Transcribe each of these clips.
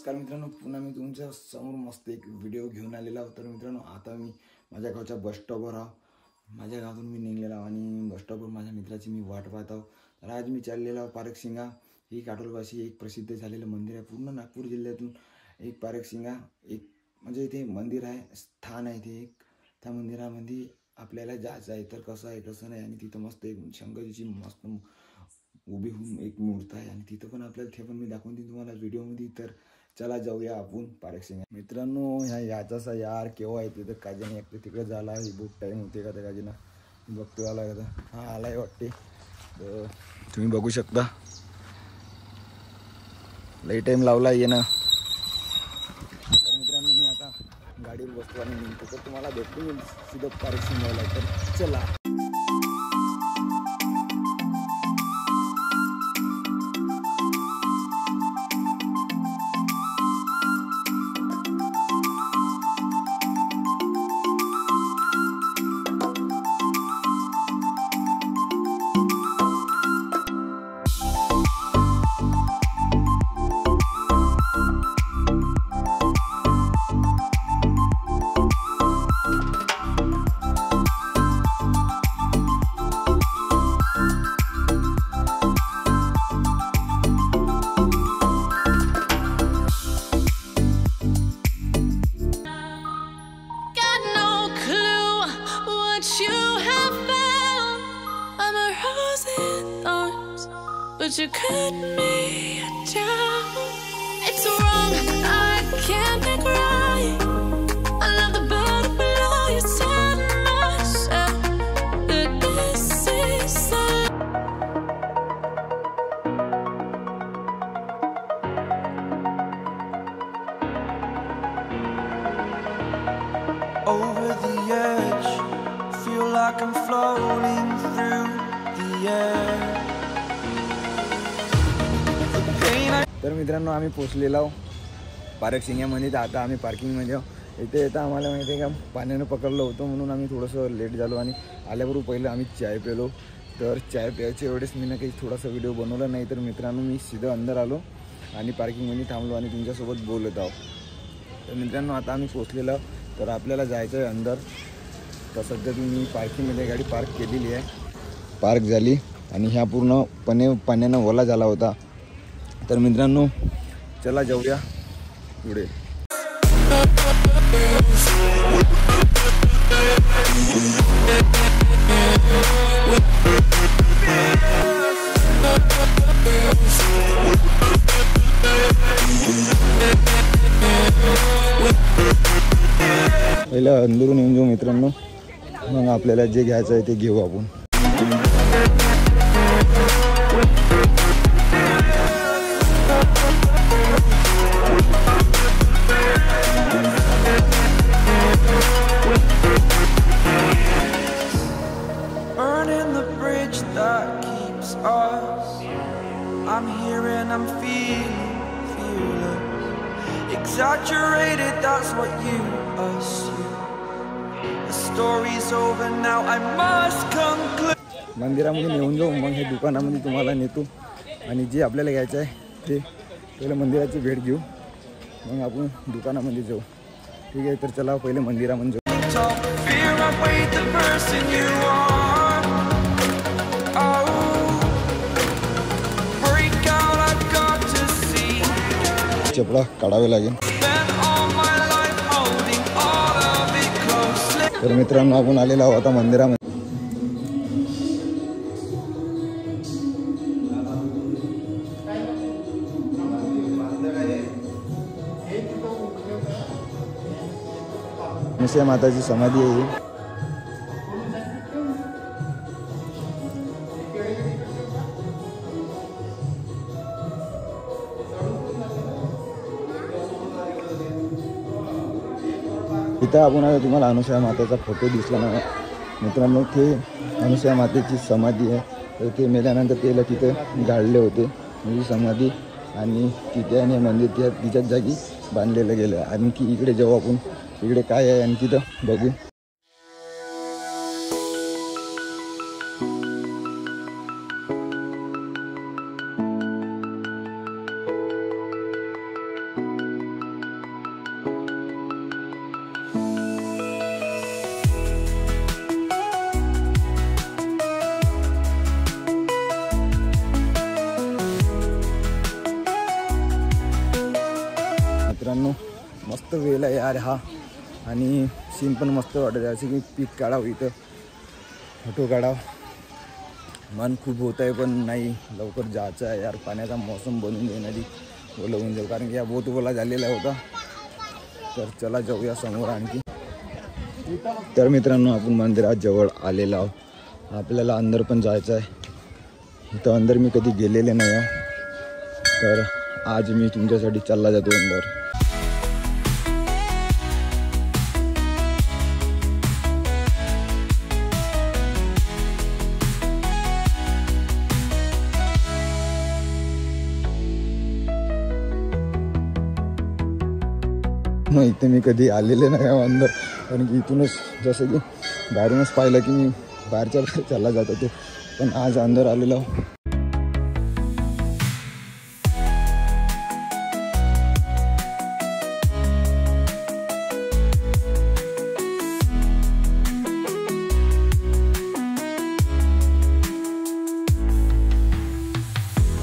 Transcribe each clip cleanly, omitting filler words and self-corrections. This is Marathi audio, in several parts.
नमस्कार मित्रांनो, पुन्हा मी तुमच्या समोर मस्त एक व्हिडिओ घेऊन आलेला होता. मित्रांनो, आता मी माझ्या गावच्या बस स्टॉपवर आहो. माझ्या गावातून मी निघलेला आणि बस स्टॉपवर माझ्या मित्राची मी वाट पाहत आहो. तर आज मी चाललेला पारकशिंगा. ही काटोलपाशी एक प्रसिद्ध झालेलं मंदिर आहे. पूर्ण नागपूर जिल्ह्यातून एक पारकशिंगा एक म्हणजे इथे मंदिर आहे, स्थान आहे ते एक. त्या मंदिरामध्ये आपल्याला जायचं आहे. तर कसं आहे कसं नाही, आणि तिथं मस्त एक शंकरजीची मस्त उभी होऊन एक मूर्त आहे आणि तिथं पण आपल्याला ते पण मी दाखवून देईन तुम्हाला व्हिडिओमध्ये. तर चला जाऊया आपण पारकशिंगा. मित्रांनो, ह्या याचासा यार केव्हा येते तर काजीने एकटे तिकडे झाला. ही बुक टाईम होते का त्या काजीनं बघतो आला का. हा आलाय वाटते, तर तुम्ही बघू शकता. लई टाईम लावला ये ना. तर मित्रांनो, मी आता गाडीवर बसतो आणि निघतो. तर तुम्हाला भेटतो मी सीधं पारकशिंगाला. तर चला. But you cut me down. It's wrong, I can't make right. I love the bottom below. You said myself that this is the over the edge. Feel like I'm floating through the air. तर मित्रांनो, आम्ही पोचलेलो आहो पारकशिंग्यामध्ये. तर आता आम्ही पार्किंगमध्ये आहो. इथे येतं आम्हाला माहिती आहे का, पाण्यानं पकडलं होतं म्हणून आम्ही थोडंसं लेट झालो. आणि आल्याबरोबर पहिलं आम्ही चाय प्यालो. तर चाय प्यायच्या वेळेस मी ना काही थोडासा व्हिडिओ बनवला नाही. तर मित्रांनो, मी सीधं अंदर आलो आणि पार्किंगमध्ये थांबलो आणि तुमच्यासोबत बोलत आहो. तर मित्रांनो, आता आम्ही पोचलेलो आहो. तर आपल्याला जायचं आहे अंदर. तर सध्या मी पार्किंगमध्ये गाडी पार्क केलेली आहे. पार्क झाली आणि ह्या पूर्ण पाण्यानं ओला झाला होता. तर मित्रांनो, चला जाऊया पुढे. पहिलं अंदरून येऊन जाऊ मित्रांनो, मग आपल्याला जे घ्यायचं आहे ते घेऊ आपण. Burning the bridge that keeps us. I'm here and I'm feeling fearless. Exaggerated, that's what you assume. The story's over now, I must conclude. मंदिरामधून येऊन जाऊ, मग हे दुकानामध्ये तुम्हाला नेतो आणि जे आपल्याला घ्यायचं आहे ते पहिलं मंदिराची भेट घेऊ, मग आपण दुकानामध्ये जाऊ. ठीक आहे, तर चला पहिले मंदिरामध्ये जाऊ. चपला काढावे लागेल. तर मित्रांनो, आपण आलेलो आहोत आता मंदिरामध्ये. मुसे माताची समाधी आहे. इथं आपण आता तुम्हाला अनुसूया मातेचा फोटो दिसला ना मित्रांनो, ते अनुसूया मातेची समाधी आहे. तर ते मेल्यानंतर त्याला तिथं गाडले होते म्हणजे समाधी, आणि तिथे मंदिर तिच्याच जागी बांधलेलं गेलं. आणखी इकडे जाऊ आपण, इकडे काय आहे आणि तिथं बघू. मित्रांनो मस्त वेल आहे यार हा, आणि सीन पण मस्त वाटत आहे. असे की पीक काढावं, इथं फोटो काढावं, मन खूप होत आहे पण नाही, लवकर जायचं आहे यार. पाण्याचा मौसम बनून जाईल, नदी ओलवून जाऊ, कारण की या बोट ओला झालेला होता. तर चला जाऊया समोर आणखी. तर मित्रांनो आपण मंदिरात जवळ आलेलो आहोत. आपल्याला अंदर पण जायचं आहे. इथं अंदर मी कधी गेलेले नाही आहे, तर आज मी तुमच्यासाठी चालला जातो अंदर. इथे मी कधी आलेले नाही अंदर, कारण की इथूनच जसं की बाहेरूनच पाहिलं की मी बाहेरच्या बाहेर चालला जात होतो, पण आज अंदर आलेलो.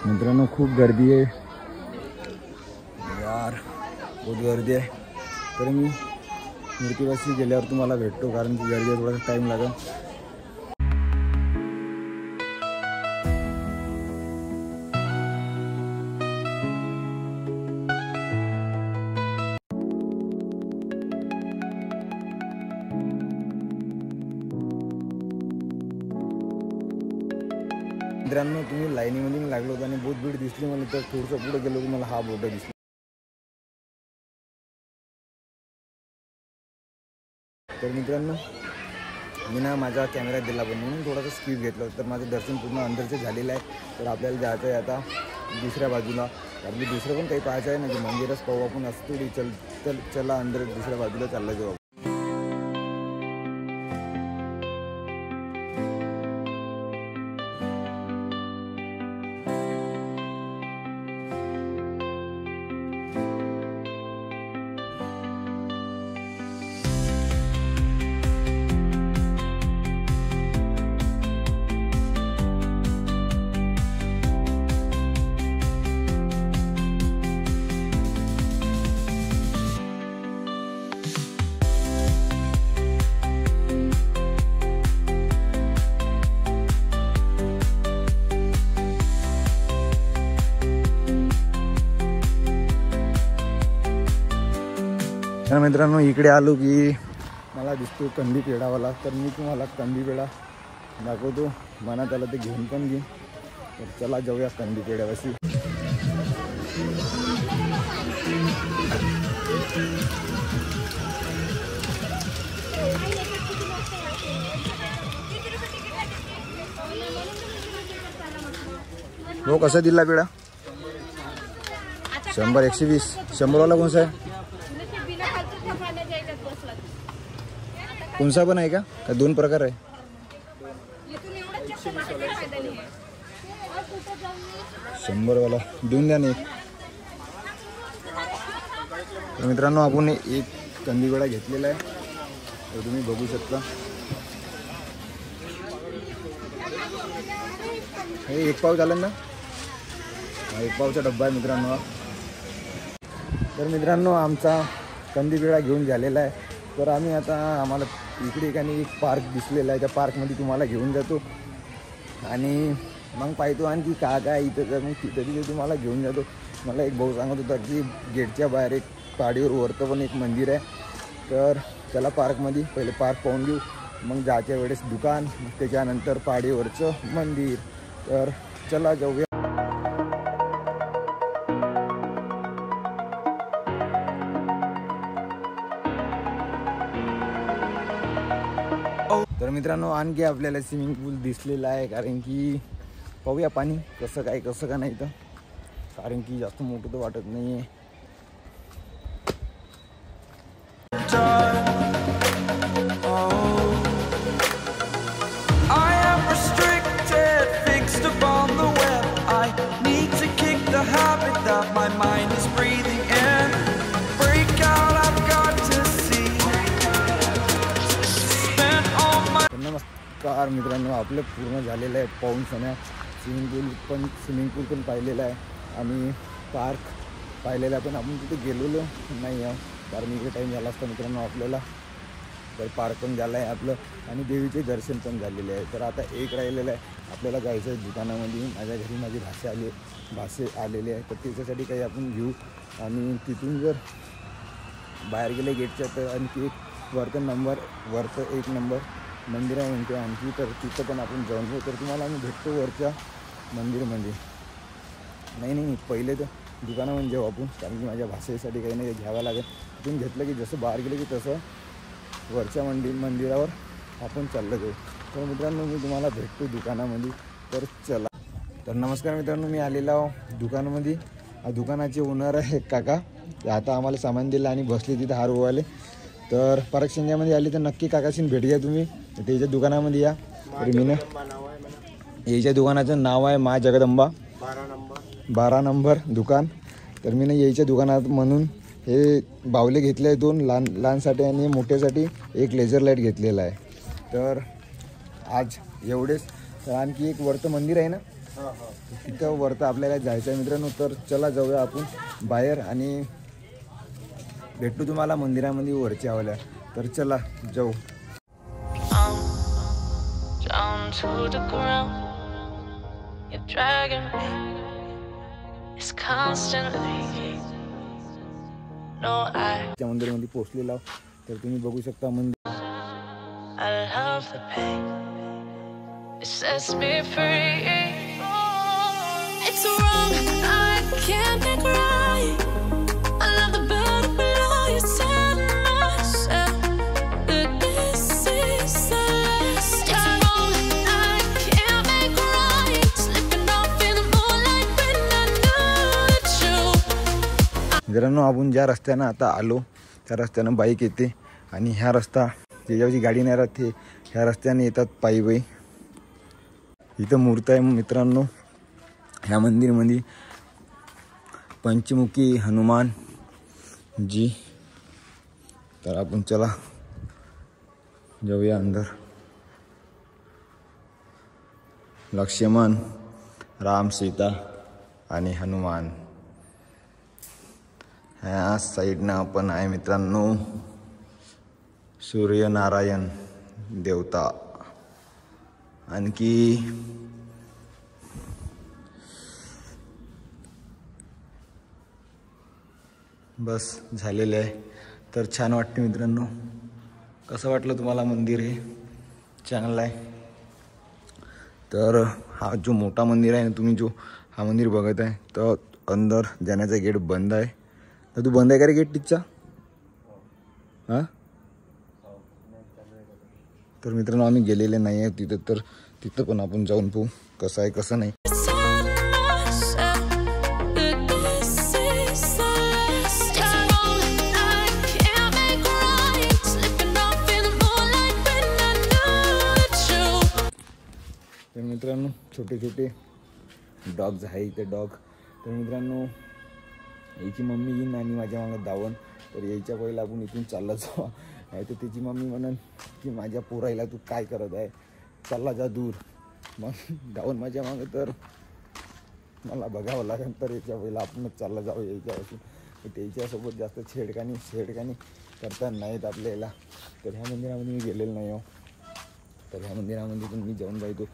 मित्रांनो खूप गर्दी आहे यार, बहुत गर्दी आहे. तर मी मूर्तीपाशी गेल्यावर तुम्हाला भेटतो, कारण की गर्दी थोडासा टाईम लागेल. मित्रांनो तुम्ही लाईनीमध्ये मी लागलो होतो आणि बहुत भीड दिसली मला, तर थोडंसं पुढे गेलो की मला हा बोट दिसला. तर मित्रांनो मी ना माझा कॅमेरा दिला पण म्हणून थोडासा स्पीड घेतलं, तर माझं दर्शन पूर्ण अंदरचं झालेलं आहे. तर आपल्याला जायचं आहे आता दुसऱ्या बाजूला, आपली दुसरं पण काही पाहायचं आहे ना, की मंदिरच पाहू आपण. असं थोडी चला अंदर दुसऱ्या बाजूला चालला जाऊ. तर मित्रांनो इकडे आलो की मला दिसतो कंदी पेढावाला, तर मी तुम्हाला कंदी पेढा दाखवतो. मनात आला ते घेऊन पण घेईन. तर चला जाऊया कंदी पेढ्यापाशी. हो कसा दिला पेढा? 100 120. 100वाला कोणसा आहे? कोणसा पण आहे का? का दोन प्रकार आहे? 100वाला देऊन द्या ना एक. तर मित्रांनो आपण एक कंदी पेढा घेतलेला आहे, तर तुम्ही बघू शकता. हे एक पाव झालं ना, हा एक पावचा डब्बा आहे मित्रांनो. तर मित्रांनो आमचा कंदी पेढा घेऊन झालेला आहे. तर आम्ही आता आम्हाला इकडे एकाने एक पार्क दिसलेला आहे, त्या पार्कमध्ये तुम्हाला घेऊन जातो आणि मग पाहतो आणखी काय इथं. तर मग तिथे तुम्हाला घेऊन जातो. मला एक भाऊ सांगत होता की गेटच्या बाहेर एक पाडीवर वरतं पण एक मंदिर आहे. तर त्याला पार्कमध्ये पहिले पार्क पाहून घेऊ, मग जायच्या वेळेस दुकान, त्याच्यानंतर पाडीवरचं मंदिर. तर चला जाऊया. तर मित्रांनो आणखी आपल्याला स्विमिंग पूल दिसलेला आहे, कारण की पाहूया पाणी कसं का नाही. तर कारण की जास्त मोठं तर वाटत नाही आहे. नमस्कार मित्रांनो, आपलं पूर्ण झालेलं आहे पाहून सण्या. स्विमिंग पूल पण पाहिलेला आहे आणि पार्क पाहिलेला, पण आपण तिथे गेलेलो नाही आहे कारण इकडे टाईम झाला असता मित्रांनो आपल्याला. तर पार्क पण झालं आहे आपलं आणि देवीचे दर्शन पण झालेले आहे. तर आता एक राहिलेलं आहे आपल्याला जायचं आहे दुकानामध्ये. माझ्या घरी माझी भाषे आलेली आहे, तर त्याच्यासाठी काही आपण घेऊ. आणि तिथून जर बाहेर गेले गेटच्या तर आणखी वरतं एक नंबर मंदिर आहे म्हणते आणखी, तर तिथं पण आपण जाऊन घेऊ. तर तुम्हाला आम्ही भेटतो वरच्या मंदिरमध्ये. नाही पहिले तर दुकानामध्ये जाऊ आपण, कारण की माझ्या भाषेसाठी काही नाही घ्यावं लागेल. तिथून घेतलं की जसं बाहेर गेलं की तसं वरच्या मंदिरावर आपण चाललं जाऊ. तर मित्रांनो मी तुम्हाला भेटतो दुकानामध्ये, तर चला. तर नमस्कार मित्रांनो, मी आलेलो आहो दुकानामध्ये. दुकानाचे ओनर आहे काका, ते आता आम्हाला सामान दिलं आणि बसले तिथं हार ओवाले. तर परक्षणच्यामध्ये आली तर नक्की काकाशी भेट घ्या तुम्ही, त्याच्या दुकानामध्ये या. तर मी ना याच्या दुकानाचं नाव आहे मा जगदंबा 12 नंबर दुकान. तर मी ना याच्या दुकानात म्हणून हे बावले घेतले आहे 2 लहानसाठी आणि मोठ्यासाठी एक लेझर लाईट घेतलेला आहे. तर आज एवढेच. तर आणखी एक वरतं मंदिर आहे ना, तिथं वरतं आपल्याला जायचं आहे मित्रांनो. तर चला जाऊया आपण बाहेर आणि भेटू तुम्हाला मंदिरामध्ये वरच्या आवल्या. तर चला जाऊ. Down to the ground, you're dragging me. It's constantly. No, त्या मंदिरामध्ये पोहोचलेला तर तुम्ही बघू शकता मंदिर. I love the pain. It sets me free. It's wrong, I can't make right. I love the bed below you, tell myself that this is the last time. It's wrong, I can't make right. Slipping off in the moonlight when I knew it's true. मित्रांनो आपण ज्या रस्त्यानं आता आलो त्या रस्त्यानं बाईक येते आणि ह्या रस्ता ज्याच्यावरची गाडी नाही राहत ते ह्या रस्त्याने येतात पायी. इथं मूर्त आहे मित्रांनो ह्या मंदिरमध्ये, पंचमुखी हनुमान जी. तर आपण चला जाऊया अंदर. लक्ष्मण, राम, सीता आणि हनुमान ह्या साईडनं आपण आहे मित्रांनो. सूर्यनारायण देवता. आणखी बस झालेलं आहे. तर छान वाटते मित्रांनो. कसं वाटलं तुम्हाला मंदिर? हे चांगलं आहे. तर हा जो मोठा मंदिर आहे ना, तुम्ही जो हा मंदिर बघत आहे तर अंदर जाण्याचा गेट बंद आहे. तर तू बंद आहे का रे गेट तिथचा? हां. तर मित्रांनो आम्ही गेलेले नाही आहे तिथं, तर तिथं पण आपण जाऊन पाहू कसं आहे कसं नाही. तर मित्रांनो छोटे छोटे डॉग्स आहे इथे डॉग. तर मित्रांनो याची मम्मी येईन आणि माझ्या मागं धावन. तर यायच्या पहिला आपण इथून चालला जावा, नाही तर त्याची मम्मी म्हणन की माझ्या पोरायला तू काय करत आहे, चालला जा दूर. मग धावन माझ्या मागं. तर मला बघावं लागेल. तर याच्या पहिला आपणच चालला जावं यायच्यापासून. त्याच्यासोबत जास्त छेडखानी करता नाहीत आपल्याला. तर ह्या मंदिरामध्ये मी गेलेलो नाही. तर ह्या मंदिरामध्ये पण मी जाऊन जायचो.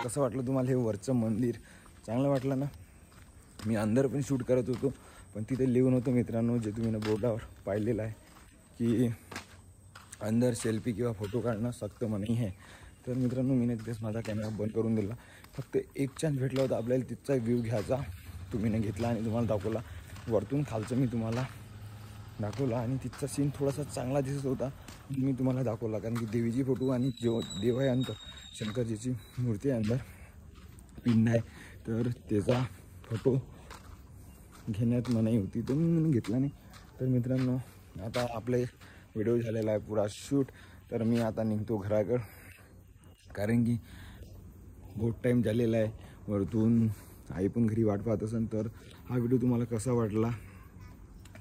कसं वाटलं तुम्हाला हे वरचं मंदिर? चांगलं वाटलं ना? मी अंदर पण शूट करत होतो, पण तिथे लिहून होतं मित्रांनो, जे तुम्ही बोर्डावर पाहिलेलं आहे की अंदर सेल्फी किंवा फोटो काढणं सक्त मनाई आहे. तर मित्रांनो मी तिथेच माझा कॅमेरा बंद करून दिला. फक्त एक चान्स भेटला होता आपल्याला तिथचा व्ह्यू घ्यायचा. तुम्ही घेतला आणि तुम्हाला दाखवला. वरतून खालचं मी तुम्हाला दाखवला आणि तिथचा सीन थोडासा चांगला दिसत होता, मी तुम्हाला दाखवला. कारण की देवीची फोटो आणि जो देव आहे अंदर, शंकरजीची मूर्ती आहे अंदर, पिंड आहे, तर त्याचा फोटो घेण्यात मनाई होती, तर मी घेतला नाही. तर मित्रांनो आता आपले व्हिडिओ झालेला आहे पुरा शूट. तर मी आता निघतो घराकडं, कारण की बहुत टाईम झालेला आहे. वरतून आई पण घरी वाट पाहत असेल. तर हा व्हिडिओ तुम्हाला कसा वाटला,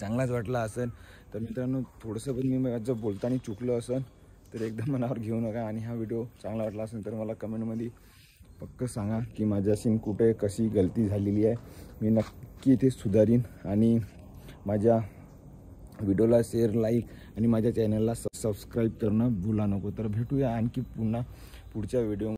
चांगलाच वाटला असेल तर मित्रांनो थोडंसं पण मी माझं बोलताना चुकलं असेल तर एकदम मनावर घेऊ नका. आणि हा व्हिडिओ चांगला वाटला असेल तर मला कमेंटमध्ये पक्क सांगा की माझ्याशीन कुठे कशी गलती झालेली आहे. मी नक्की ते सुधारीन. आणि माझ्या व्हिडिओला शेअर, लाईक आणि माझ्या चॅनलला सबस्क्राईब करणं भुला नको. तर भेटूया आणखी पुन्हा पुढच्या व्हिडिओ.